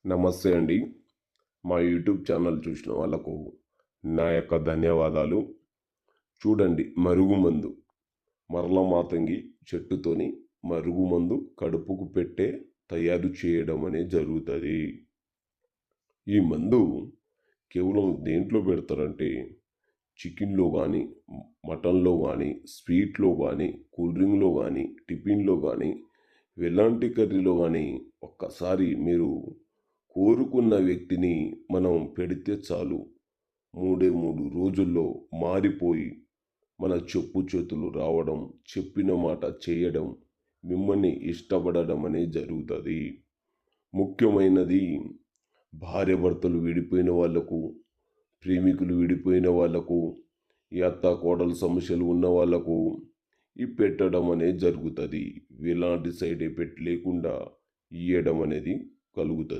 నమస్తే అండి. మా యూట్యూబ్ ఛానల్ చూసిన వాళ్ళకు నా యొక్క ధన్యవాదాలు. చూడండి, మరుగుమందు మరల మాతంగి చెట్టుతోని మరుగుమందు కడుపుకు పెట్టే తయారు చేయడం అనేది జరుగుతుంది. ఈ మందు కేవలం దేంట్లో పెడతారంటే చికెన్లో కానీ, మటన్లో కానీ, స్వీట్లో కానీ, కూల్ డ్రింక్లో కానీ, టిఫిన్లో కానీ, ఎలాంటి కర్రీలో కానీ ఒక్కసారి మీరు కోరుకున్న వ్యక్తిని మనం పెడితే చాలు, 3 రోజుల్లో మారిపోయి మన చెప్పు చేతులు రావడం, చెప్పిన మాట చేయడం, మిమ్మల్ని ఇష్టపడడం అనేది జరుగుతుంది. ముఖ్యమైనది భార్యాభర్తలు విడిపోయిన వాళ్ళకు, ప్రేమికులు విడిపోయిన వాళ్ళకు, ఈ అత్త కోడలు సమస్యలు ఉన్న వాళ్ళకు ఈ పెట్టడం అనేది జరుగుతుంది. ఎలాంటి సైడ్ ఎఫెక్ట్ లేకుండా ఇయ్యడం అనేది కలుగుతుంది.